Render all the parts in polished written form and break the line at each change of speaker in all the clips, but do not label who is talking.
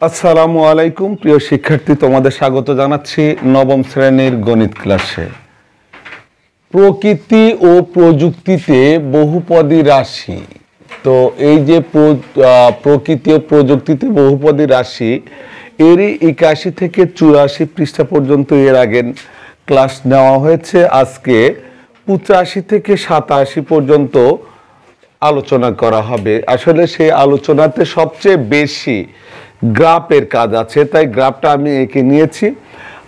আসসালামু আলাইকুম প্রিয় শিক্ষার্থী, তোমাদের স্বাগত জানাচ্ছি নবম শ্রেণীর গণিত ক্লাসে। প্রকৃতি ও প্রযুক্তিতে বহুপদী রাশি। তো এই যে প্রকৃতি ও প্রযুক্তিতে বহুপদী রাশি, এরই 81 থেকে 84 পৃষ্ঠা পর্যন্ত এর আগে ক্লাস নেওয়া হয়েছে। আজকে 85 থেকে 87 পর্যন্ত আলোচনা করা হবে। আসলে সেই আলোচনাতে সবচেয়ে বেশি গ্রাফের কাজ আছে, তাই গ্রাফটা আমি এঁকে নিয়েছি।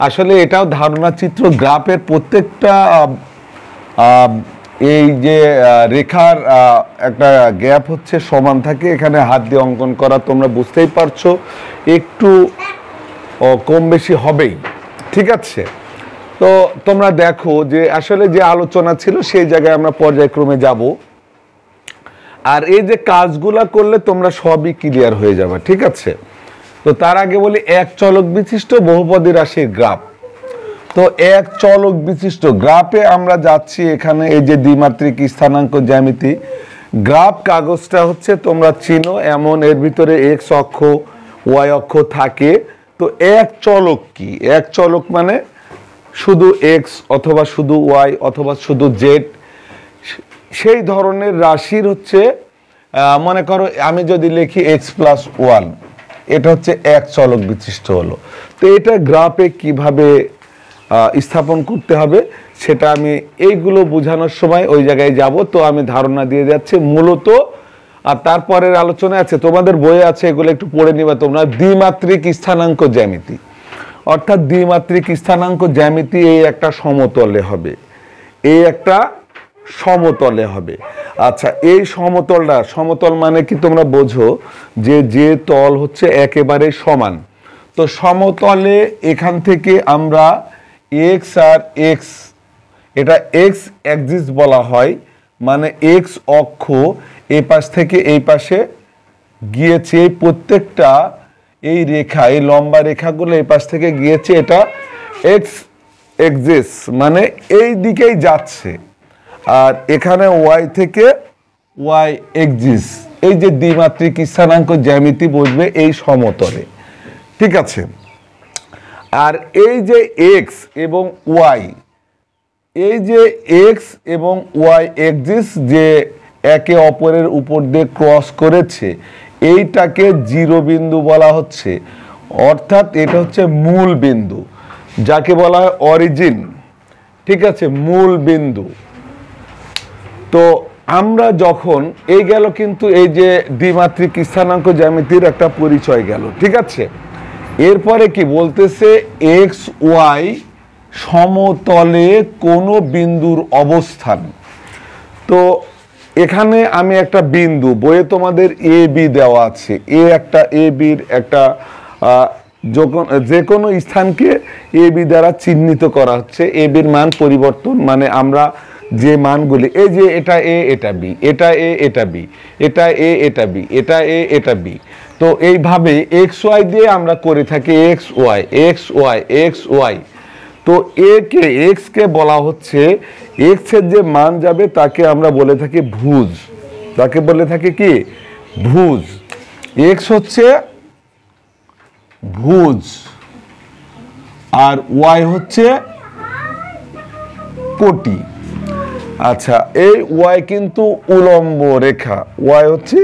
আসলে এটাও ধারণা চিত্র। গ্রাফের প্রত্যেকটা এই যে রেখার একটা গ্যাপ হচ্ছে সমান থাকে, এখানে হাত দিয়ে অঙ্কন করা তোমরা বুঝতেই পারছো, একটু কম বেশি হবেই। ঠিক আছে, তো তোমরা দেখো যে আসলে যে আলোচনা ছিল সেই জায়গায় আমরা পর্যায়ক্রমে যাব, আর এই যে কাজগুলা করলে তোমরা সবই ক্লিয়ার হয়ে যাবে। ঠিক আছে, তো তার আগে বলি এক চলক বিশিষ্ট বহুপদী রাশির গ্রাফ। তো এক চলক বিশিষ্ট গ্রাফে আমরা যাচ্ছি। এখানে এই যে দ্বিমাত্রিক স্থানাঙ্ক জ্যামিতি গ্রাফ কাগজটা হচ্ছে তোমরা চিনো এমন, এর ভিতরে এক্স অক্ষ ওয়াই অক্ষ থাকে। তো এক চলক কি? এক চলক মানে শুধু এক্স অথবা শুধু ওয়াই অথবা শুধু জেড, সেই ধরনের রাশির হচ্ছে, মনে করো আমি যদি লিখি x+1, এটা হচ্ছে এক চলক বিশিষ্ট হলো। তো এটা গ্রাফে কিভাবে স্থাপন করতে হবে সেটা আমি এইগুলো বোঝানোর সময় ওই জায়গায় যাব। তো আমি ধারণা দিয়ে যাচ্ছি মূলত, আর তারপরের আলোচনা আছে, তোমাদের বইয়ে আছে, এগুলো একটু পড়ে নিবা তোমরা। দ্বিমাত্রিক স্থানাঙ্ক জ্যামিতি, অর্থাৎ দ্বিমাত্রিক স্থানাঙ্ক জ্যামিতি এই একটা সমতলে হবে, এই একটা সমতলে হবে। আচ্ছা, এই সমতলটা, সমতল মানে কি তোমরা বোঝো যে তল হচ্ছে একেবারে সমান। তো সমতলে এখান থেকে আমরা এক্স আর এক্স, এটা এক্স অ্যাক্সিস বলা হয়, মানে এক্স অক্ষ এই পাশ থেকে এই পাশে গিয়েছে, প্রত্যেকটা এই রেখা, এই লম্বা রেখাগুলো এই পাশ থেকে গিয়েছে, এটা এক্স অ্যাক্সিস মানে এই দিকেই যাচ্ছে। আর এখানে ওয়াই থেকে ওয়াই এক্সিস, এই যে দ্বিমাত্রিক স্থানাঙ্ক জ্যামিতি বসবে এই সমতলে। ঠিক আছে, আর এই যে এক্স এবং ওয়াই, এই যে এক্স এবং ওয়াই এক্সিস যে একে অপরের উপর দিয়ে ক্রস করেছে, এইটাকে জিরো বিন্দু বলা হচ্ছে। অর্থাৎ এটা হচ্ছে মূল বিন্দু, যাকে বলা হয় অরিজিন। ঠিক আছে, মূল বিন্দু। তো আমরা যখন এই গেল, কিন্তু এই যে দ্বিমাত্রিক স্থানাঙ্ক জ্যামিতির একটা পরিচয় গেল। ঠিক আছে, এরপরে কি বলতেছে, এক্স ওয়াই সমতলে কোনো বিন্দুর অবস্থান। তো এখানে আমি একটা বিন্দু, বইয়ে তোমাদের এ বি দেওয়া আছে, এ বির একটা যে কোনো স্থানকে এ বি দ্বারা চিহ্নিত করা হচ্ছে। এ বির মান পরিবর্তন মানে আমরা যে মানগুলি, এই যে এটা এ এটা বি, এটা এ এটা বি, এটা এ এটা বি, এটা এ এটা বি, তো এইভাবে এক্স ওয়াই দিয়ে আমরা করে থাকি X Y X Y X Y. তো এক্স কে বলা হচ্ছে, এক্স এর যে মান যাবে তাকে আমরা বলে থাকি ভুজ, তাকে বলে থাকি কি ভুজ। এক্স হচ্ছে ভুজ আর ওয়াই হচ্ছে কোটি। আচ্ছা, এই ওয়াই কিন্তু উলম্ব রেখা, ওয়াই হচ্ছে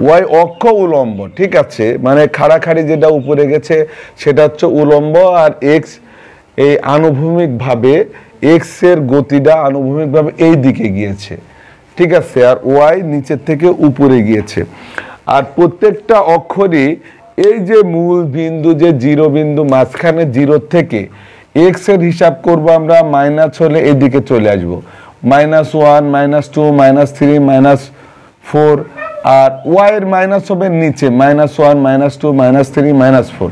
ওয়াই অক্ষ উলম্ব। ঠিক আছে, মানে খাড়াখাড়ি যেটা উপরে গেছে সেটা হচ্ছে উলম্ব, আর এক্স এই আনুভূমিকভাবে, এক্স এর গতিটা আনুভূমিকভাবে এই দিকে গিয়েছে। ঠিক আছে, আর ওয়াই নিচের থেকে উপরে গিয়েছে। আর প্রত্যেকটা অক্ষরই এই যে মূল বিন্দু, যে জিরো বিন্দু, মাঝখানে জিরো থেকে এক্স এর হিসাব করবো আমরা, মাইনাস হলে এদিকে চলে আসবো, -1 -2 -3 -4, আর ওয়াই এর মাইনাস হবে নিচে, -1 -2 -3 -4।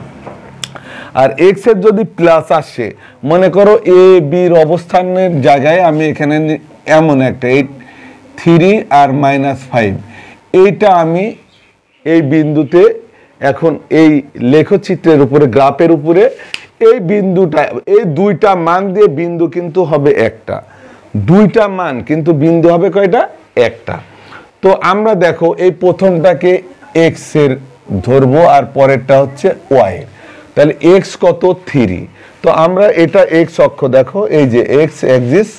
আর এক্স এর যদি প্লাস আসে, মনে করো এ বির অবস্থানের জায়গায় আমি এখানে এমন একটা 3 আর -5, এইটা আমি এই বিন্দুতে, এখন এই লেখচিত্রের উপরে, গ্রাফের উপরে এই বিন্দুটা, এই দুইটা মান দিয়ে বিন্দু কিন্তু হবে একটা, দুইটা মান কিন্তু বিন্দু হবে কয়টা? একটা। তো আমরা দেখো এই প্রথমটাকে এক্স এর ধরবো আর পরেরটা হচ্ছে ওয়াই। তাহলে এক্স কত 3। তো আমরা এটা এক্স অক্ষ দেখো এই যে এক্স অ্যাক্সিস,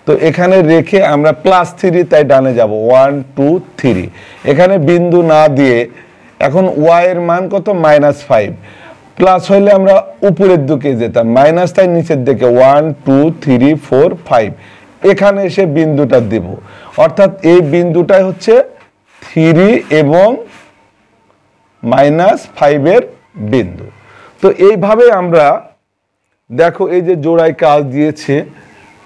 তো এখানে রেখে আমরা +3 তাই ডানে যাব 1 2 3। এখানে বিন্দু না দিয়ে এখন ওয়াই এর মান কত -5, প্লাস হইলে আমরা উপরের দিকে যেতাম, মাইনাস তাই নিচের দিকে 1 2 3 4 5। এখানে এসে বিন্দুটা দেব, অর্থাৎ এই বিন্দুটাই হচ্ছে 3 এবং -5 এর বিন্দু। তো এইভাবে আমরা দেখো এই যে জোড়ায় কাজ দিয়েছে,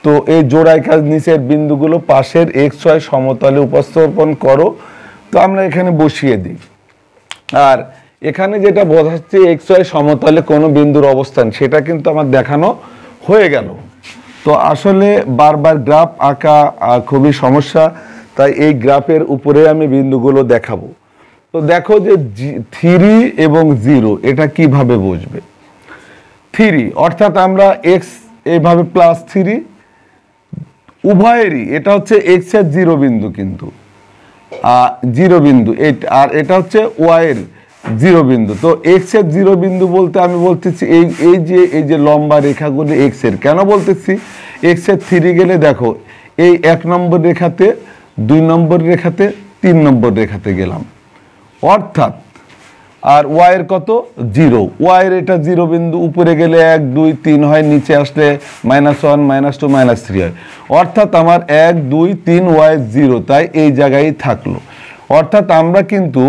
তো এই জোড়ায় কাজ নিচের বিন্দুগুলো পাশের XY সমতলে উপস্থাপন করো। তো আমরা এখানে বসিয়ে দিই, আর এখানে যেটা বোঝাচ্ছে XY সমতলে কোনো বিন্দুর অবস্থান সেটা কিন্তু আমার দেখানো হয়ে গেল। তো আসলে বারবার গ্রাফ আঁকা খুবই সমস্যা, তাই এই গ্রাফের উপরে আমি বিন্দুগুলো দেখাবো। তো দেখো যে 3 এবং 0 এটা কিভাবে বসবে। 3 অর্থাৎ আমরা এক্স এইভাবে +3 উভয়েরই, এটা হচ্ছে এক্স এর 0 বিন্দু, কিন্তু 0 বিন্দু, আর এটা হচ্ছে ওয়াই এর 0 বিন্দু। তো এক্স এর 0 বিন্দু বলতে আমি বলতেছি এই যে লম্বা রেখাগুলি এক্স এর। কেন বলতেছি এক্স এর 3 গেলে দেখো এই 1 নম্বর রেখাতে, 2 নম্বর রেখাতে, 3 নম্বর রেখাতে গেলাম, অর্থাৎ আর ওয়াই এর কত 0, ওয়াই এর এটা 0 বিন্দু, উপরে গেলে 1 2 3 হয়, নিচে আসলে -1 -2 -3 হয়, অর্থাৎ আমার 1 2 3 ওয়াই 0, তাই এই জায়গায় থাকলো। অর্থাৎ আমরা কিন্তু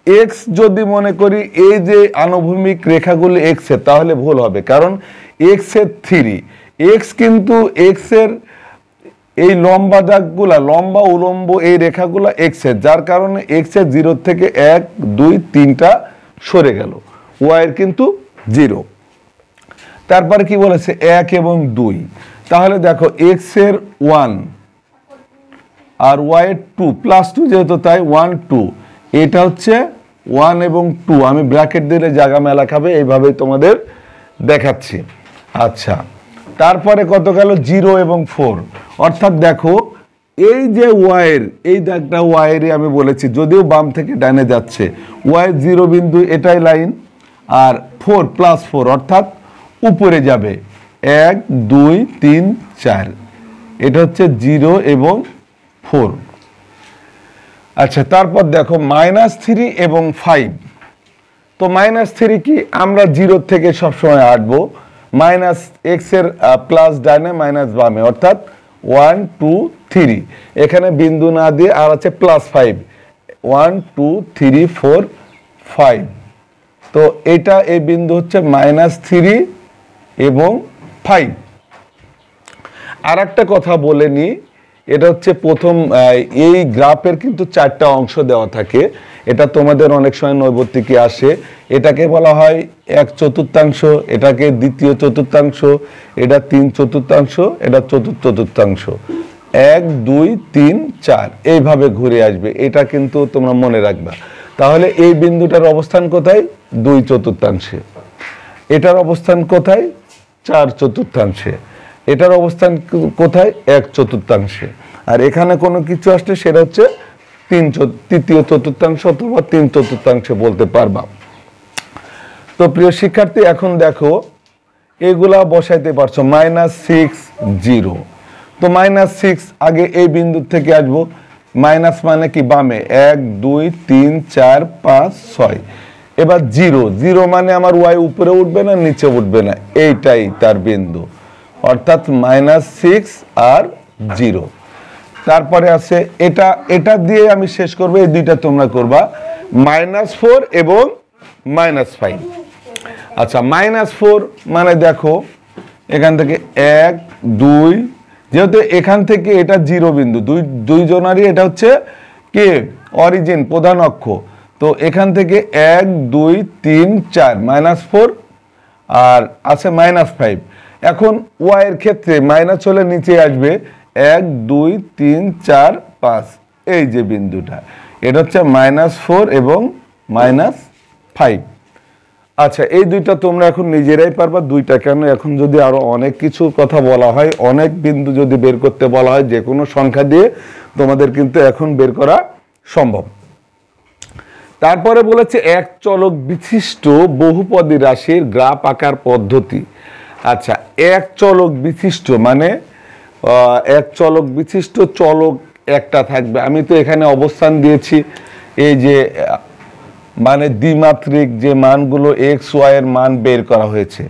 এক্স যদি মনে করি এই যে আনুভূমিক রেখাগুলি এক্স এর, তাহলে ভুল হবে, কারণ এক্স এর 3, এক্স কিন্তু এক্স এর এই লম্বা দাগগুলা, লম্বা উলম্ব এই রেখাগুলা এক্স এর, যার কারণে এক্স এর 0 থেকে 1 2 3টা সরে গেল, ওয়াই এর কিন্তু 0। তারপরে কি বলেছে 1 এবং 2, তাহলে দেখো এক্স এর 1 আর ওয়াই এর 2, +2 যেহেতু তাই 1 2, এটা হচ্ছে 1 এবং 2, আমি ব্র্যাকেট দিলে জায়গা মেলা খাবে, এইভাবেই তোমাদের দেখাচ্ছি। আচ্ছা, তারপরে কত গেল 0 এবং 4, অর্থাৎ দেখো এই যে ওয়াইয়ের এই দাগটা ওয়াইয়ের আমি বলেছি, যদিও বাম থেকে ডানে যাচ্ছে, ওয়াই 0 বিন্দু এটাই লাইন, আর 4 +4 অর্থাৎ উপরে যাবে 1 2 3 4, এটা হচ্ছে 0 এবং 4। আচ্ছা, তারপর দেখো -3 এবং 5। তো -3 কি, আমরা 0 থেকে সবসময় আঁটবো, মাইনাস এক্স এর প্লাস ডানে মাইনাস বামে, অর্থাৎ 1 2 3, এখানে বিন্দু না দিয়ে আর আছে +5, 1 2 3 4 5। তো এটা এই বিন্দু হচ্ছে -3 এবং 5। আর একটা কথা বলে নি, এটা হচ্ছে প্রথম, এই গ্রাফের কিন্তু 4টা অংশ দেওয়া থাকে, এটা তোমাদের অনেক সময় নৈবত্তিকে আসে, এটাকে বলা হয় 1/4, এটাকে 2য় চতুর্থাংশ, এটা 3/4, এটা 4/4, 1 2 3 4 এইভাবে ঘুরে আসবে, এটা কিন্তু তোমরা মনে রাখবা। তাহলে এই বিন্দুটার অবস্থান কোথায় 2/4, এটার অবস্থান কোথায় 4/4, এটার অবস্থান কোথায় 1/4, আর এখানে কোনো কিছু আসলে সেটা হচ্ছে 3/4 অথবা 3/4 বলতে পারবা। তো প্রিয় শিক্ষার্থী, এখন দেখো এগুলা বসাইতে পারছো, -6 0। তো -6 আগে এই বিন্দু থেকে আসবো, মাইনাস মানে কি বামে 1 2 3 4 5 6, এবার 0 0 মানে আমার ওয়াই উপরে উঠবে না নিচে উঠবে না, এইটাই তার বিন্দু, অর্থাৎ -6 আর 0। তারপরে আছে এটা দিয়ে আমি শেষ করব, এই দুইটা তোমরা করবা, -4 এবং -5। আচ্ছা, -4 মানে দেখো এখান থেকে 1 2, যেহেতু এখান থেকে এটা 0 বিন্দু, দুই জনারই এটা হচ্ছে কে অরিজিন, প্রধান অক্ষ, তো এখান থেকে 1 2 3 4 -4 আর আছে -5। এখন ওয়াই এর ক্ষেত্রে মাইনাস হলে নিচে আসবে 1 2 3 4 5, এই যে বিন্দুটা, এটা হচ্ছে -4 এবং -5। আচ্ছা, এই দুইটা তোমরা এখন নিজেরাই পারবা, দুইটা কেন, এখন যদি আরো অনেক কিছু কথা বলা হয়, অনেক বিন্দু যদি বের করতে বলা হয়, যে কোনো সংখ্যা দিয়ে তোমাদের কিন্তু এখন বের করা সম্ভব। তারপরে বলেছে এক চলক বিশিষ্ট বহুপদী রাশির গ্রাফ আঁকার পদ্ধতি। আচ্ছা, এক চলক বিশিষ্ট মানে এক চলক বিশিষ্ট চলক একটা থাকবে। আমি তো এখানে অবস্থান দিয়েছি এই যে মানে দ্বিমাত্রিক যে মানগুলো এক্স ওয়াই এর মান বের করা হয়েছে,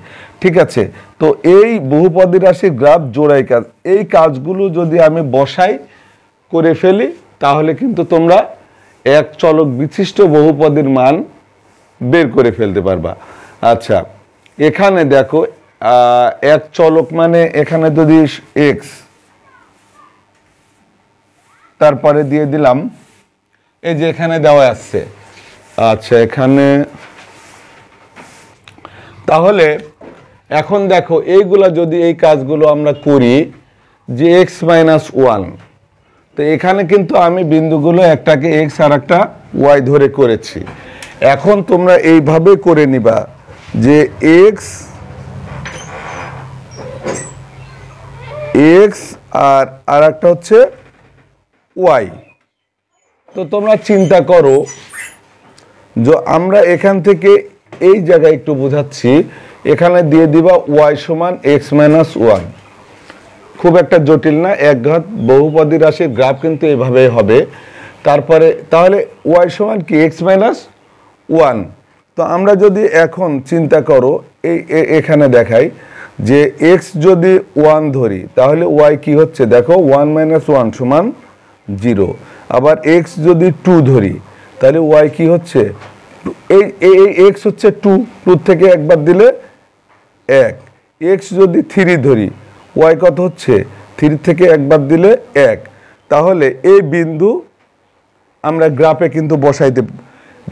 ঠিক আছে। তো এই বহুপদী রাশির গ্রাফ জোড়াই কাজ, এই কাজগুলো যদি আমি বসাই করে ফেলি তাহলে কিন্তু তোমরা এক চলক বিশিষ্ট বহুপদীর মান বের করে ফেলতে পারবা। আচ্ছা, এখানে দেখো এক চলক মানে এখানে যদি এক্স, তারপরে দিয়ে দিলাম এই যে এখানে দেওয়া আছে। আচ্ছা, এখানে তাহলে এখন দেখো এইগুলা যদি এই কাজগুলো আমরা করি যে এক্স মাইনাস ওয়ান, তো এখানে কিন্তু আমি বিন্দুগুলো একটাকে এক্স আর একটা ওয়াই ধরে করেছি। এখন তোমরা এইভাবে করে নিবা যে এক্স এক্স আর একটা হচ্ছে ওয়াই। তো তোমরা চিন্তা করো যে আমরা এখান থেকে এই জায়গায় একটু বোঝাচ্ছি, এখানে দিয়ে দিবা ওয়াই সমান এক্স মাইনাস ওয়ান। খুব একটা জটিল না, একঘাত বহুপদী রাশির গ্রাফ কিন্তু এইভাবেই হবে। তারপরে তাহলে ওয়াই সমান কি এক্স মাইনাস ওয়ান। তো আমরা যদি এখন চিন্তা করো এখানে দেখাই যে এক্স যদি ওয়ান ধরি তাহলে ওয়াই কি হচ্ছে, দেখো ওয়ান মাইনাস ওয়ান সমান জিরো। আবার এক্স যদি টু ধরি তাহলে ওয়াই কি হচ্ছে, এই এক্স হচ্ছে টু, টু থেকে একবার দিলে এক। এক্স যদি থ্রি ধরি ওয়াই কত হচ্ছে, থ্রি থেকে একবার দিলে এক। তাহলে এই বিন্দু আমরা গ্রাফে কিন্তু বসাইতে,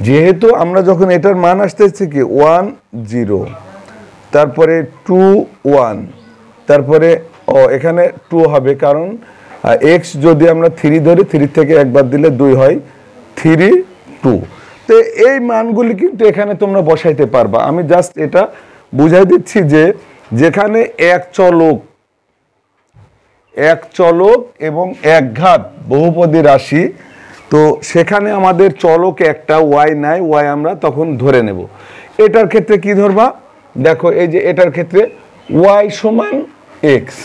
যেহেতু আমরা যখন এটার মান আসতেছে কি ওয়ান জিরো, তারপরে টু ওয়ান, তারপরে এখানে টু হবে কারণ এক্স যদি আমরা থ্রি ধরি থ্রি থেকে একবার দিলে দুই হয়, থ্রি টু। তো এই মানগুলি কিন্তু এখানে তোমরা বসাইতে পারবা। আমি জাস্ট এটা বুঝাই দিচ্ছি যে যেখানে এক চলক এবং একঘাত বহুপদী রাশি, তো সেখানে আমাদের চলক একটা ওয়াই নাই, ওয়াই আমরা তখন ধরে নেব। এটার ক্ষেত্রে কি ধরবা, দেখো এই যে এটার ক্ষেত্রে ওয়াই সমান এক্স,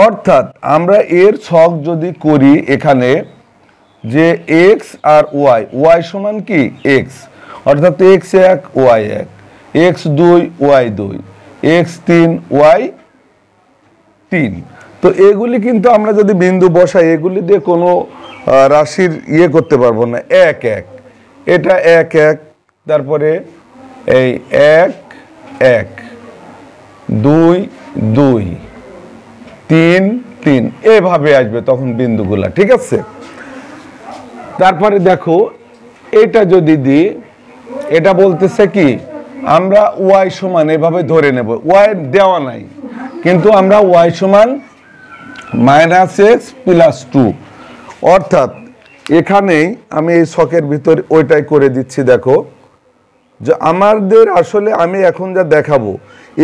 অর্থাৎ আমরা এর ছক যদি করি এখানে যে এক্স আর ওয়াই, ওয়াই সমান কি এক্স, অর্থাৎ এক্স এক ওয়াই এক, এক্স দুই ওয়াই দুই, এক্স তিন ওয়াই তিন। তো এগুলি কিন্তু আমরা যদি বিন্দু বসাই এগুলি দিয়ে কোনো রাশির ইয়ে করতে পারবো না, এক এক, এটা এক এক, তারপরে এই এক এক, দুই দুই, তিন তিন, এভাবে আসবে তখন বিন্দুগুলা, ঠিক আছে। তারপরে দেখো এটা যদি দিই, এটা বলতেছে কি আমরা ওয়াই সমান এভাবে ধরে নেব, ওয়াই দেওয়া নাই কিন্তু আমরা ওয়াই সমান মাইনাস এক্স প্লাস টু, অর্থাৎ এখানেই আমি এই ছকের ভিতরে ওইটাই করে দিচ্ছি। দেখো যে আমাদের আসলে আমি এখন যা দেখাবো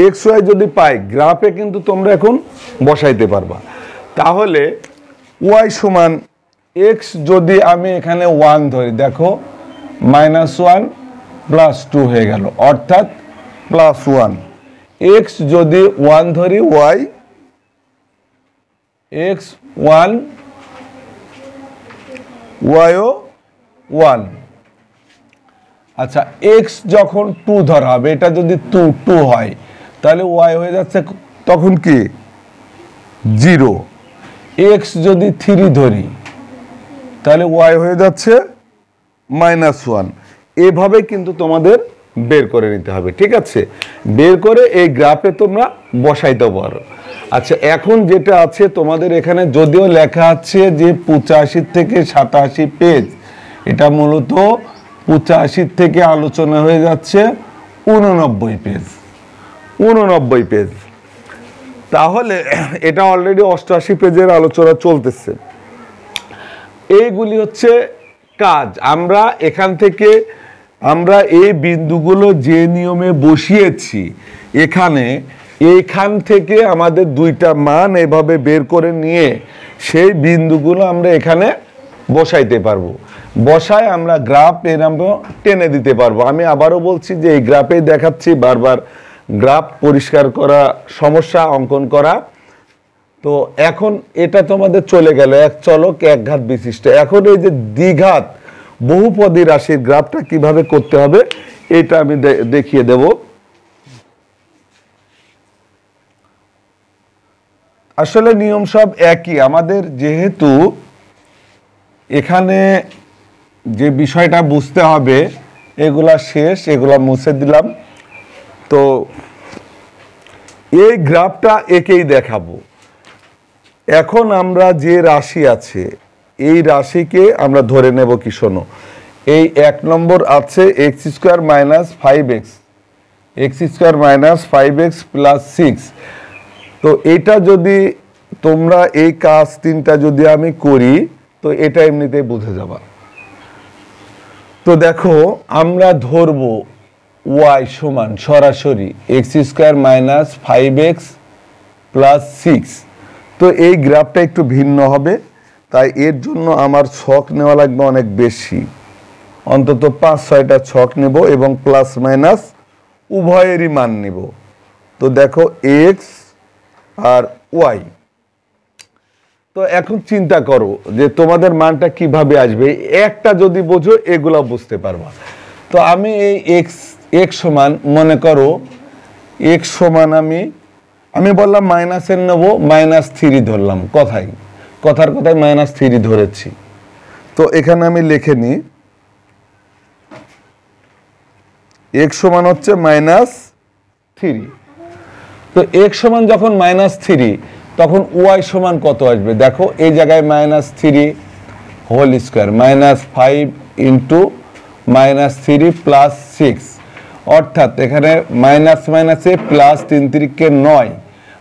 এক্স ওয়াই যদি পাই গ্রাফে কিন্তু তোমরা এখন বসাইতে পারবা। তাহলে ওয়াই সমান এক্স যদি আমি এখানে ওয়ান ধরি, দেখো মাইনাস ওয়ান প্লাস টু হয়ে গেল, অর্থাৎ প্লাস ওয়ান। এক্স যদি ওয়ান ধরি ওয়াই এক্স ওয়ান ওয়াইও ওয়ান। আচ্ছা, এক্স যখন টু ধরা হবে, এটা যদি টু হয় তাহলে ওয়াই হয়ে যাচ্ছে তখন কি জিরো। এক্স যদি থ্রি ধরি তাহলে ওয়াই হয়ে যাচ্ছে মাইনাস ওয়ান। এভাবে কিন্তু তোমাদের বের করে নিতে হবে, ঠিক আছে। বের করে এই গ্রাফে তোমরা বসাইতে পারো। আচ্ছা, এখন যেটা আছে তোমাদের এখানে যদিও লেখা আছে যে 85 থেকে 87 পেজ, এটা মূলত 85 থেকে আলোচনা হয়ে যাচ্ছে 89 পেজ, 89 পেজ। তাহলে এটা অলরেডি 88 পেজের আলোচনা চলতেছে। এইগুলি হচ্ছে কাজ। আমরা এখান থেকে আমরা এই বিন্দুগুলো যে নিয়মে বসিয়েছি এইখান থেকে আমাদের দুইটা মান এভাবে বের করে নিয়ে সেই বিন্দুগুলো আমরা এখানে বসাইতে পারবো। বসায় আমরা গ্রাফ এরকম টেনে দিতে পারবো। আমি আবারও বলছি যে এই গ্রাফেই দেখাচ্ছি, বারবার গ্রাফ পরিষ্কার করা সমস্যা, অঙ্কন করা। তো এখন এটা তোমাদের চলে গেল এক চলক এক ঘাত বিশিষ্ট। এখন এই যে দ্বিঘাত বহুপদী রাশির গ্রাফটা কিভাবে করতে হবে এটা আমি দেখিয়ে দেব। আসলে নিয়ম সব একই আমাদের, যেহেতু এখানে যে বিষয়টা বুঝতে হবে এগুলা শেষ, এগুলা মুছে দিলাম। তো এই গ্রাফটা একেই দেখাবো। এখন আমরা যে রাশি আছে এই রাশিকে আমরা ধরে নেব কি, শোনো, এই 1 নম্বর আছে x square minus 5x, x square minus 5x plus 6। তো এটা যদি তোমরা এই কাজ তিনটা যদি আমি করি তো এটা এমনিতেই বুঝে যাবা। তো দেখো আমরা ধরবো y সমান সরাসরি x square minus 5x plus 6। তো এই গ্রাফটা একটু ভিন্ন হবে, তাই এর জন্য আমার ছক নেওয়া লাগবে অনেক বেশি, অন্তত 5-6টা ছক নেব এবং প্লাস মাইনাস উভয়েরই মান নেব। তো দেখো এক্স আর ওয়াই। তো এখন চিন্তা করো যে তোমাদের মানটা কিভাবে আসবে। একটা যদি বোঝো এগুলো বুঝতে পারবা। তো আমি এই এক্স সমান, মনে করো এক্স সমান আমি বললাম মাইনাসের নেব, -3 ধরলাম, কথার কথায় -3 ধরেছি। তো এখানে আমি লিখে নিই এক্স সমান হচ্ছে -3। তো এক্স সমান যখন -3 তখন ওয়াই সমান কত আসবে দেখো, এই জায়গায় -3 হোল স্কোয়ার -5 ইন্টু -3 প্লাস 6, অর্থাৎ এখানে মাইনাস মাইনাসে প্লাস 3 3 9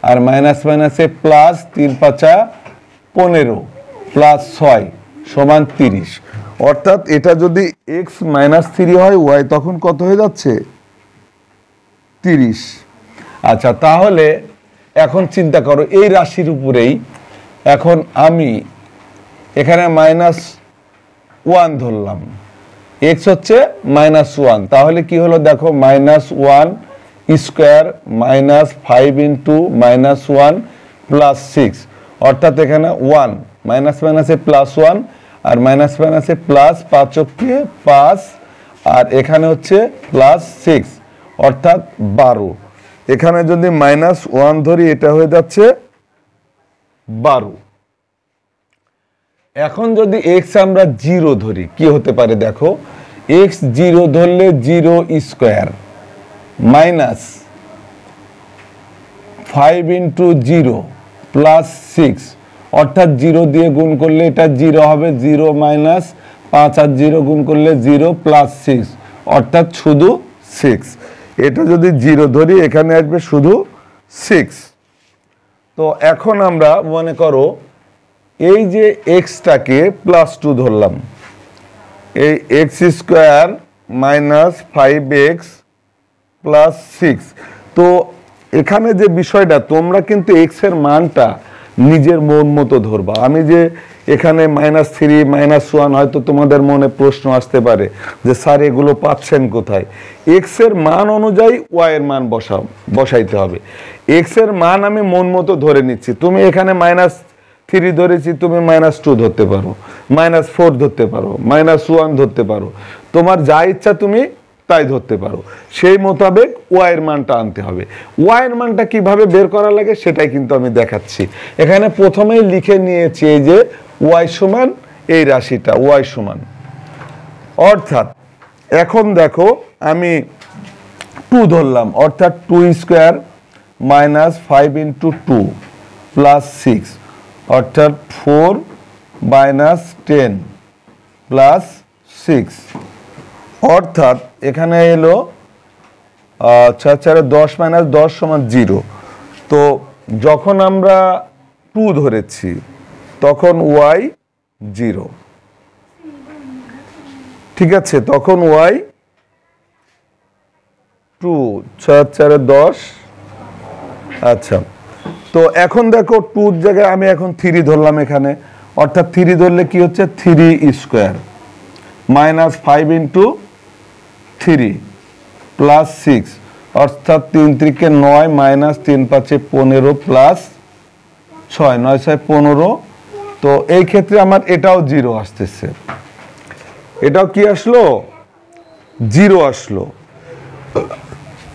আর মাইনাস মাইনাসে প্লাস 3 5 15 প্লাস 6 সমান 30। অর্থাৎ এটা যদি x -3 হয় y তখন কত হয়ে যাচ্ছে 30। আচ্ছা, তাহলে এখন চিন্তা করো এই রাশির উপরেই এখন আমি এখানে -1 ধরলাম, x হচ্ছে -1, তাহলে কি হলো দেখো -1 স্কোয়ার -5 ইন্টু -1 প্লাস 6, অর্থাৎ এখানে 1 মাইনাস মাইনাসে প্লাস 1 আর মাইনাস মাইনাসে প্লাস 5 আর এখানে হচ্ছে প্লাস 6 অর্থাৎ 12। এখানে যদি -1 ধরি এটা হয়ে যাচ্ছে 12। এখন যদি x আমরা 0 ধরি কি হতে পারে দেখো, x 0 ধরলে 0 স্কোয়ার মাইনাস 5 ইন্টু 0 প্লাস 6, অর্থাৎ 0 দিয়ে গুণ করলে এটা 0 হবে, 0 মাইনাস 5 আর 0 গুণ করলে 0 প্লাস 6 অর্থাৎ শুধু 6। এটা যদি 0 ধরি এখানে আসবে শুধু 6। তো এখন আমরা মনে করো এই যে এক্সটাকে +2 ধরলাম, এই x square minus 5x plus 6। তো এখানে যে বিষয়টা, তোমরা কিন্তু এক্স এর মানটা নিজের মন মতো ধরবা। আমি যে এখানে -3 -1 হয়তো তোমাদের মনে প্রশ্ন আসতে পারে যে স্যার এগুলো পাচ্ছেন কোথায়। এক্স এর মান অনুযায়ী ওয়াই এর মান বসাইতে হবে। এক্স এর মান আমি মন মতো ধরে নিচ্ছি, তুমি এখানে -3 ধরেছি, তুমি -2 ধরতে পারো, -4 ধরতে পারো, -1 ধরতে পারো, তোমার যা ইচ্ছা তুমি তাই ধরতে পারো। সেই মোতাবেক ওয়াই এর মানটা আনতে হবে। ওয়াই এর মানটা কিভাবে বের করা লাগে সেটাই কিন্তু আমি দেখাচ্ছি। এখানে প্রথমেই লিখে নিয়েছি এই যে ওয়াই সমান এই রাশিটা ওয়াই সমান, অর্থাৎ এখন দেখো আমি 2 ধরলাম, অর্থাৎ 2 স্কোয়ার -5 ইন্টু 2 প্লাস 6 অর্থাৎ 4 - 10 প্লাস 6, অর্থাৎ এখানে এলো 4 10 - 10 = 0। তো যখন আমরা 2 ধরেছি তখন y 0, ঠিক আছে, তখন y 2 4 10। আচ্ছা, তো এখন দেখো 2 এর জায়গায় আমি এখন 3 ধরলাম এখানে, অর্থাৎ 3 ধরলে কি হচ্ছে 3 স্কোয়ার মাইনাস 5 ইন্টু 3 প্লাস 6 অর্থাৎ 3 3 9 মাইনাস 3 5 15 প্লাস 6 9 6 15। তো এই ক্ষেত্রে আমার এটাও 0 আসতেছে, এটাও কি আসলো 0 আসলো।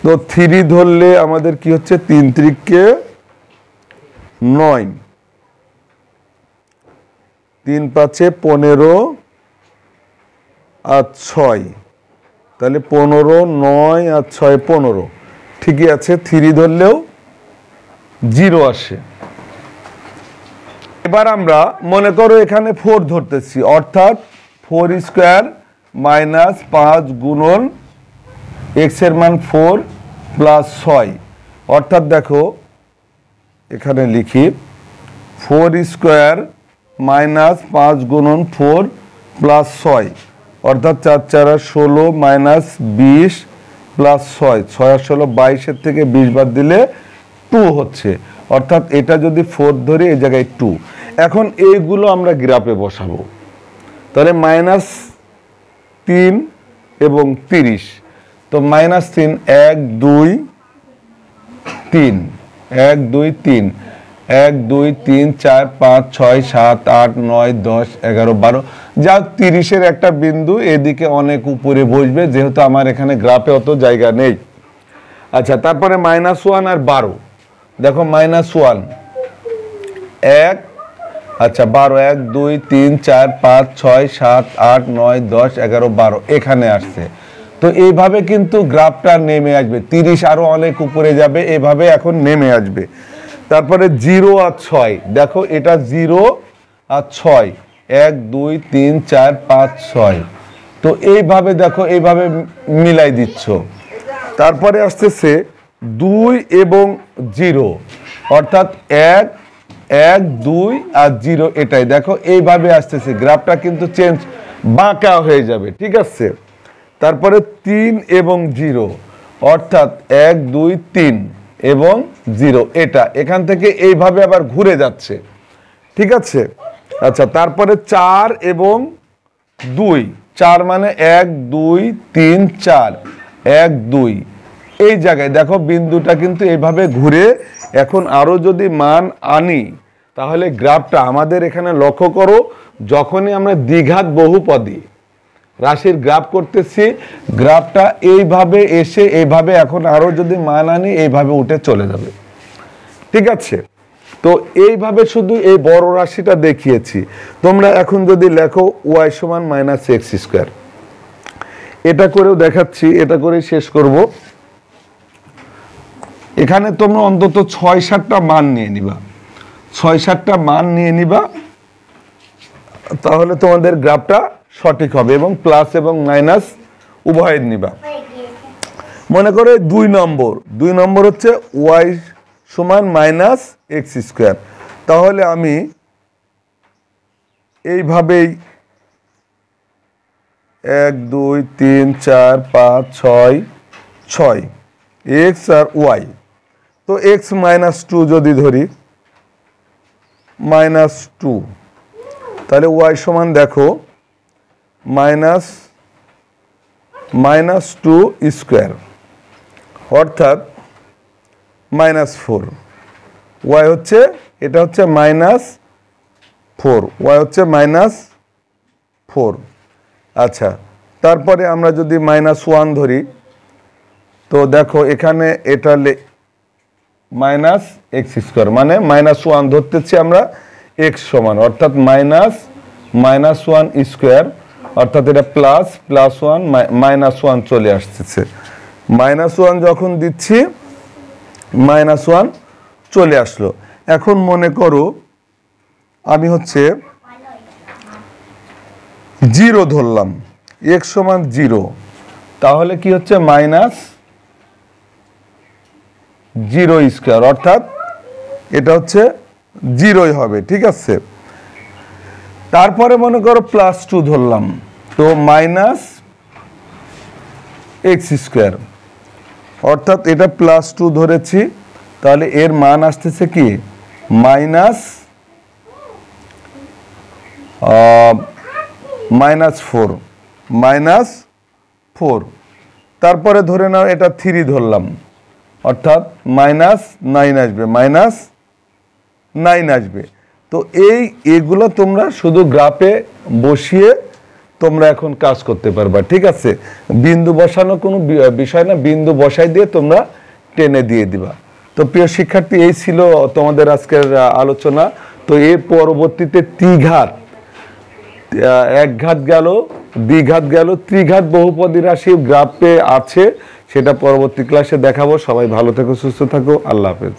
তো 3 ধরলে আমাদের কি হচ্ছে 3 3 9 3 5 15 আর 6, তাহলে 15 9 আর 6 15, ঠিকই আছে। 3 ধরলেও 0 আসে। এবার আমরা মনে করো এখানে 4 ধরতেছি, অর্থাৎ 4 স্কোয়ার মাইনাস 5 গুণন এক্স এর মান 4 প্লাস 6, অর্থাৎ দেখো এখানে লিখি 4 স্কোয়ার মাইনাস 5 গুণন 4 প্লাস 6, অর্থাৎ 4 4 16 মাইনাস 20 প্লাস 6 6 16 22 থেকে 20 বাদ দিলে 2 হচ্ছে, অর্থাৎ এটা যদি 4 ধরি এই জায়গায় 2। এখন এইগুলো আমরা গ্রাফে বসাবো, তাহলে -3 এবং 30, তো -3 1 2 3 1 2 3 1 2 3 4 5 6 7 8 9 10 11 12, যা 30-এর একটা বিন্দু এদিকে অনেক উপরে বসবে, যেহেতু আমার এখানে গ্রাফে অত জায়গা নেই। আচ্ছা, তারপরে -1 আর 12, দেখো -1 1, আচ্ছা 12 1 2 3 4 5 6 7 8 9 10 11 12 এখানে আসছে। তো এইভাবে কিন্তু গ্রাফটা নেমে আসবে, 30 আরো অনেক উপরে যাবে, এভাবে এখন নেমে আসবে। তারপরে 0 আর 6, দেখো এটা 0 আর 6 1 2 3 4 5 6, তো এইভাবে দেখো এইভাবে মিলাই দিচ্ছ। তারপরে আসতেছে 2 এবং 0, অর্থাৎ 1 1 2 আর 0, এটাই দেখো এইভাবে আসতেছে, গ্রাফটা কিন্তু চেঞ্জ বাঁকা হয়ে যাবে, ঠিক আছে। তারপরে 3 এবং 0, অর্থাৎ 1 2 3 এবং 0, এটা এখান থেকে এইভাবে আবার ঘুরে যাচ্ছে, ঠিক আছে। আচ্ছা, তারপরে 4 এবং 2, 4 মানে 1 2 3 4 1 2, এই জায়গায় দেখো বিন্দুটা কিন্তু এইভাবে ঘুরে। এখন আরো যদি মান আনি তাহলে গ্রাফটা আমাদের এখানে লক্ষ্য করো, যখনই আমরা দ্বিঘাত বহুপদী রাশির গ্রাফ করতেছি, গ্রাফটা এইভাবে এসে এইভাবে এখন আরো যদি মান আনি এইভাবে উঠে চলে যাবে, ঠিক আছে। তো এইভাবে শুধু এই বড় রাশিটা দেখিয়েছি। তোমরা এখন যদি লেখো y সমান -x², এটা করেও দেখাচ্ছি, এটা করে শেষ করব। এখানে তোমরা অন্তত 6-7টা মান নিয়ে নিবা, 6-7টা মান নিয়ে নিবা, তাহলে তোমাদের গ্রাফটা সঠিক হবে, এবং প্লাস এবং মাইনাস উভয়ের নিবা। মনে করো 2 নম্বর হচ্ছে y সমান -x², তাহলে আমি এইভাবেই 1 2 3 4 5 6 6 x আর y, তো x -2 যদি ধরি -2, তাহলে y সমান দেখো -2², অর্থাৎ -4, y হচ্ছে এটা হচ্ছে -4, y হচ্ছে -4। আচ্ছা, তারপরে আমরা যদি -1 ধরি, তো দেখো এখানে এটা -x², মানে -1 ধরতেছি আমরা x সমান, অর্থাৎ -1², অর্থাৎ এটা +1 -1 চলে আসতেছে। -1 যখন দিচ্ছি -1 চলে আসলো। এখন মনে করো আমি হচ্ছে 0 ধরলাম, x সমান 0, তাহলে কি হচ্ছে -0², অর্থাৎ এটা হচ্ছে 0ই হবে, ঠিক আছে। তারপরে মনে করো +2 ধরলাম, তো -x², অর্থাৎ এটা +2 ধরেছি, তাহলে এর মান আসতেছে কি -4 তারপরে ধরে নাও এটা 3 ধরলাম, অর্থাৎ -9 আসবে, -9 আসবে। তো এগুলো তোমরা শুধু গ্রাফে বসিয়ে তোমরা এখন কাজ করতে পারবা, ঠিক আছে? বিন্দু বসানো কোনো বিষয় না, বিন্দু বসাই দিয়ে তোমরা টেনে দিয়ে দিবা। তো প্রিয় শিক্ষার্থী, এই ছিল তোমাদের আজকের আলোচনা। তো এর পরবর্তীতে ত্রিঘাত, একঘাত গেল, দ্বিঘাত গেল, ত্রিঘাত বহুপদী রাশি গ্রাফে আছে, সেটা পরবর্তী ক্লাসে দেখাবো। সবাই ভালো থেকো, সুস্থ থাকো, আল্লাহ হাফেজ।